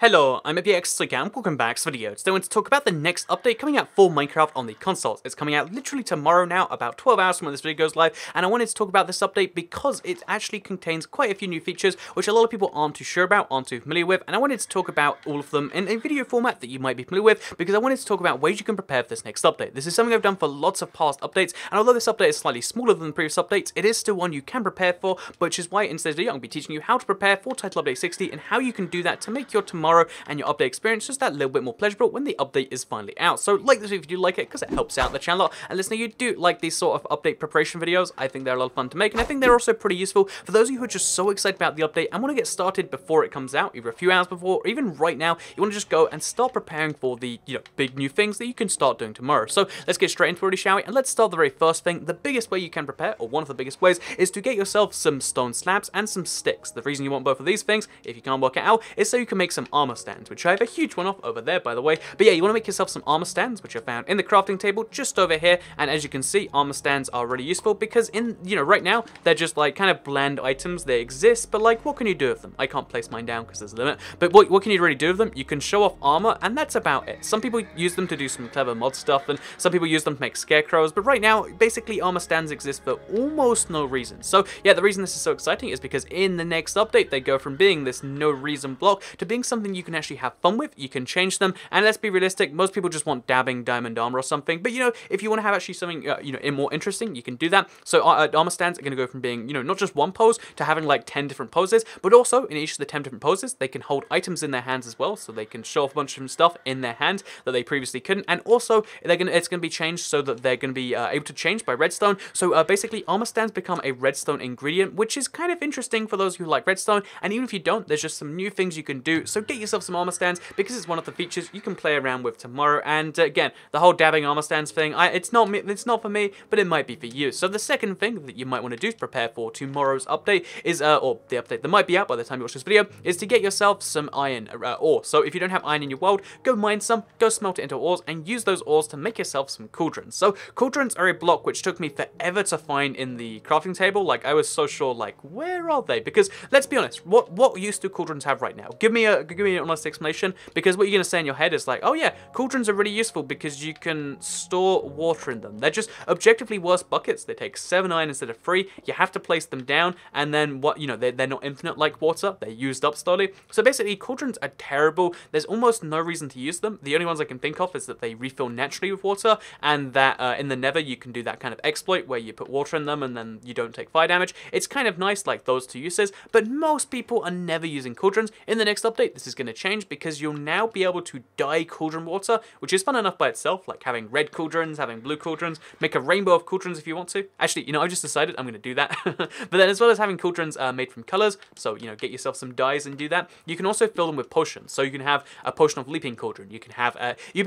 Hello, I'm TU60 and welcome back to this video. Today I want to talk about the next update coming out for Minecraft on the consoles. It's coming out literally tomorrow now, about 12 hours from when this video goes live, and I wanted to talk about this update because it actually contains quite a few new features which a lot of people aren't too sure about, aren't too familiar with, and I wanted to talk about all of them in a video format that you might be familiar with because I wanted to talk about ways you can prepare for this next update. This is something I've done for lots of past updates, and although this update is slightly smaller than the previous updates, it is still one you can prepare for, which is why in today's video I'm going to be teaching you how to prepare for Title Update 60 and how you can do that to make your tomorrow and your update experience just that little bit more pleasurable when the update is finally out. So like this video if you do like it because it helps out the channel, and listener, you do like these sort of update preparation videos. I think they're a lot of fun to make, and I think they're also pretty useful for those of you who are just so excited about the update and want to get started before it comes out, either a few hours before or even right now. You want to just go and start preparing for the big new things that you can start doing tomorrow. So let's get straight into it, shall we? And let's start the very first thing. The biggest way you can prepare, or one of the biggest ways, is to get yourself some stone slabs and some sticks. The reason you want both of these things, if you can't work it out, is so you can make some armor stands, which I have a huge one of over there, by the way. But yeah, you want to make yourself some armor stands, which are found in the crafting table just over here. And as you can see, armor stands are really useful because right now they're just like kind of bland items. They exist, but like, what can you do with them? I can't place mine down because there's a limit. But what can you really do with them? You can show off armor, and that's about it. Some people use them to do some clever mod stuff, and some people use them to make scarecrows. But right now, basically, armor stands exist for almost no reason. So yeah, the reason this is so exciting is because in the next update, they go from being this no reason block to being something you can actually have fun with. You can change them, and let's be realistic, most people just want dabbing diamond armor or something, but if you want to have actually something more interesting, you can do that. So armor stands are going to go from being not just one pose to having like 10 different poses, but also in each of the 10 different poses they can hold items in their hands as well, so they can show off a bunch of different stuff in their hand that they previously couldn't. And also it's going to be changed so that they're going to be able to change by redstone. So basically armor stands become a redstone ingredient, which is kind of interesting for those who like redstone, and even if you don't, there's just some new things you can do. So get yourself some armor stands because it's one of the features you can play around with tomorrow. And again, the whole dabbing armor stands thing, it's not for me, but it might be for you. So the second thing that you might want to do to prepare for tomorrow's update is, or the update that might be out by the time you watch this video, is to get yourself some iron ore. So if you don't have iron in your world, go mine some, go smelt it into ores, and use those ores to make yourself some cauldrons. So cauldrons are a block which took me forever to find in the crafting table. Like, I was so sure, like, where are they? Because let's be honest, what use do cauldrons have right now? Give me an honest explanation, because what you're gonna say in your head is like, oh yeah, cauldrons are really useful because you can store water in them. They're just objectively worse buckets. They take 7 iron instead of 3. You have to place them down, and then they're not infinite like water. They're used up slowly. So basically, cauldrons are terrible. There's almost no reason to use them. The only ones I can think of is that they refill naturally with water, and that in the Nether you can do that kind of exploit where you put water in them and then you don't take fire damage. It's kind of nice, like those two uses, but most people are never using cauldrons. In the next update, this is going to change because you'll now be able to dye cauldron water, which is fun enough by itself, like having red cauldrons, having blue cauldrons, make a rainbow of cauldrons if you want to. Actually, I've just decided I'm going to do that. But then as well as having cauldrons made from colors, so, get yourself some dyes and do that, you can also fill them with potions. So you can have a potion of leaping cauldron, you can have, you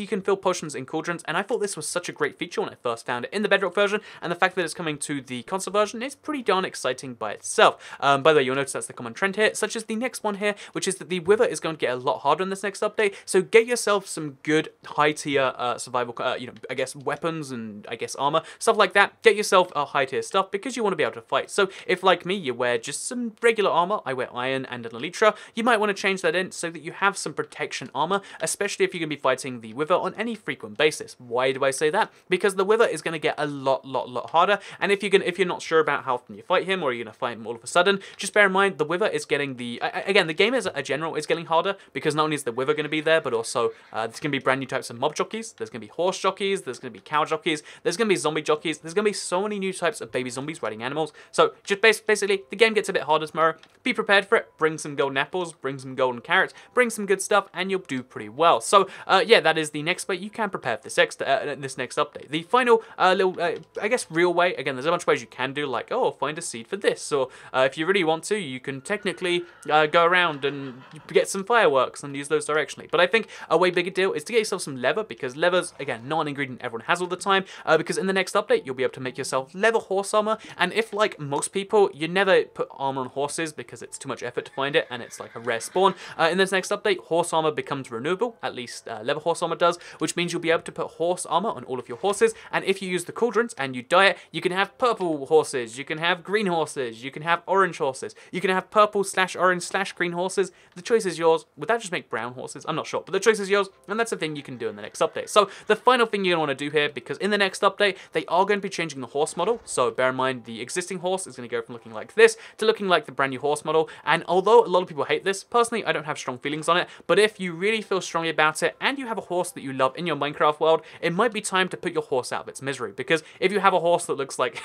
can fill potions in cauldrons, and I thought this was such a great feature when I first found it in the Bedrock version, and the fact that it's coming to the console version is pretty darn exciting by itself. By the way, you'll notice that's the common trend here, such as the next one here, which is that the wither is going to get a lot harder in this next update, so get yourself some good high tier survival, I guess weapons and I guess armor, stuff like that. Get yourself a high tier stuff because you want to be able to fight. So if like me, you wear just some regular armor, I wear iron and an elytra, you might want to change that in so that you have some protection armor, especially if you're going to be fighting the wither on any frequent basis. Why do I say that? Because the wither is going to get a lot harder, and if you're not sure about how often you fight him, or you're going to fight him all of a sudden, just bear in mind the wither is getting again, the game as a general is getting harder because not only is the wither going to be there, but also there's going to be brand new types of mob jockeys. There's going to be horse jockeys, there's going to be cow jockeys, there's going to be zombie jockeys, there's going to be so many new types of baby zombies riding animals. So just basically, the game gets a bit harder tomorrow. Be prepared for it. Bring some golden apples, bring some golden carrots, bring some good stuff, and you'll do pretty well. So yeah, that is the next way you can prepare for this next update. The final little, I guess, real way, again, there's a bunch of ways you can do, like, oh, find a seed for this, or if you really want to, you can technically go around and get some fireworks and use those directionally. But I think a way bigger deal is to get yourself some leather, because leather's, again, not an ingredient everyone has all the time, because in the next update, you'll be able to make yourself leather horse armor, and if, like most people, you never put armor on horses because it's too much effort to find it, and it's like a rare spawn, in this next update, horse armor becomes renewable, at least leather horse armor does, which means you'll be able to put horse armor on all of your horses, and if you use the cauldrons and you dye it, you can have purple horses, you can have green horses, you can have orange horses, you can have purple/orange/green horses. The choice choice is yours. Would that just make brown horses? I'm not sure, but the choice is yours, and that's the thing you can do in the next update. So the final thing you're going to want to do here, because in the next update, they are going to be changing the horse model. So bear in mind, the existing horse is going to go from looking like this to looking like the brand new horse model. And although a lot of people hate this, personally, I don't have strong feelings on it. But if you really feel strongly about it, and you have a horse that you love in your Minecraft world, it might be time to put your horse out of its misery. Because if you have a horse that looks like...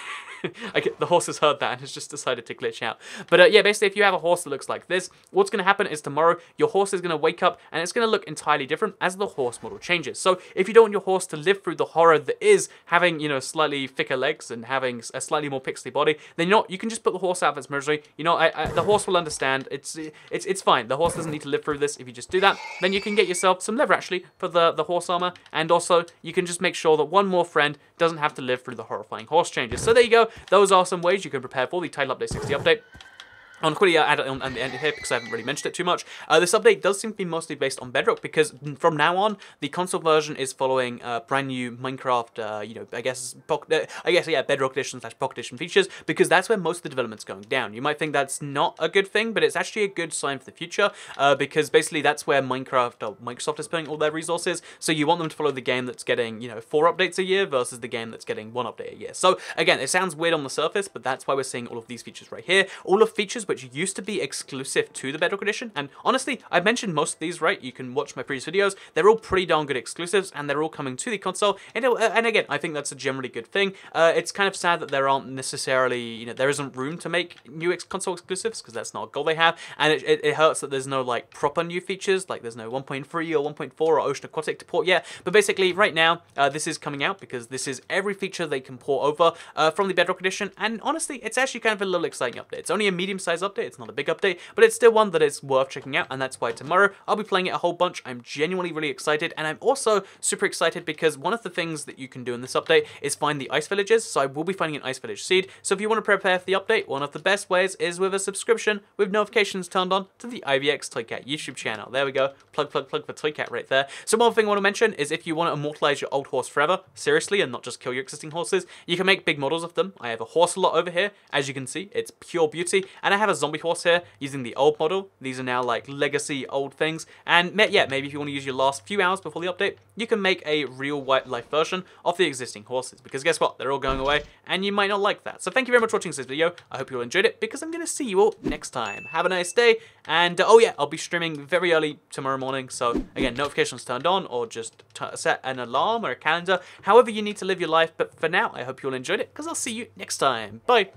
the horse has heard that and has just decided to glitch out. But yeah, basically, if you have a horse that looks like this, what's going to happen is tomorrow, your horse is going to wake up and it's going to look entirely different as the horse model changes. So if you don't want your horse to live through the horror that is having, you know, slightly thicker legs and having a slightly more pixely body, then you can just put the horse out of its misery. You know, the horse will understand. It's fine. The horse doesn't need to live through this. If you just do that, then you can get yourself some leather, actually, for the horse armor. And also, you can just make sure that one more friend doesn't have to live through the horrifying horse changes. So there you go. Those are some ways you can prepare for the Title Update 60 update. I'll quickly add it on the end here because I haven't really mentioned it too much. This update does seem to be mostly based on Bedrock because from now on, the console version is following brand new Minecraft, you know, I guess yeah, Bedrock Edition / Pocket Edition features, because that's where most of the development's going down. You might think that's not a good thing, but it's actually a good sign for the future because basically that's where Microsoft is putting all their resources. So you want them to follow the game that's getting, you know, 4 updates a year versus the game that's getting 1 update a year. So again, it sounds weird on the surface, but that's why we're seeing all of these features right here. All of features which used to be exclusive to the Bedrock Edition, and honestly, I've mentioned most of these, right? You can watch my previous videos. They're all pretty darn good exclusives, and they're all coming to the console, and again, I think that's a generally good thing. It's kind of sad that there aren't necessarily, you know, there isn't room to make new console exclusives, because that's not a goal they have, and it hurts that there's no, like, proper new features, like there's no 1.3 or 1.4 or Ocean Aquatic to port yet, but basically, right now, this is coming out, because this is every feature they can port over from the Bedrock Edition, and honestly, it's actually kind of a little exciting update. It's only a medium-sized update, it's not a big update, but it's still one that is worth checking out, and that's why tomorrow I'll be playing it a whole bunch. I'm genuinely really excited, and I'm also super excited because one of the things that you can do in this update is find the ice villages, so I will be finding an ice village seed. So if you want to prepare for the update, one of the best ways is with a subscription with notifications turned on to the IVX Toycat YouTube channel. There we go, plug for Toycat right there. So one thing I want to mention is if you want to immortalize your old horse forever, seriously, and not just kill your existing horses, you can make big models of them. I have a horse lot over here, as you can see, it's pure beauty, and I have a zombie horse here using the old model. These are now like legacy old things, and yeah, maybe if you want to use your last few hours before the update, you can make a real wildlife version of the existing horses, because guess what, they're all going away, and you might not like that. So thank you very much for watching this video. I hope you all enjoyed it, because I'm going to see you all next time. Have a nice day, and oh yeah, I'll be streaming very early tomorrow morning, so again, notifications turned on, or just set an alarm or a calendar, however you need to live your life. But for now, I hope you all enjoyed it, because I'll see you next time. Bye!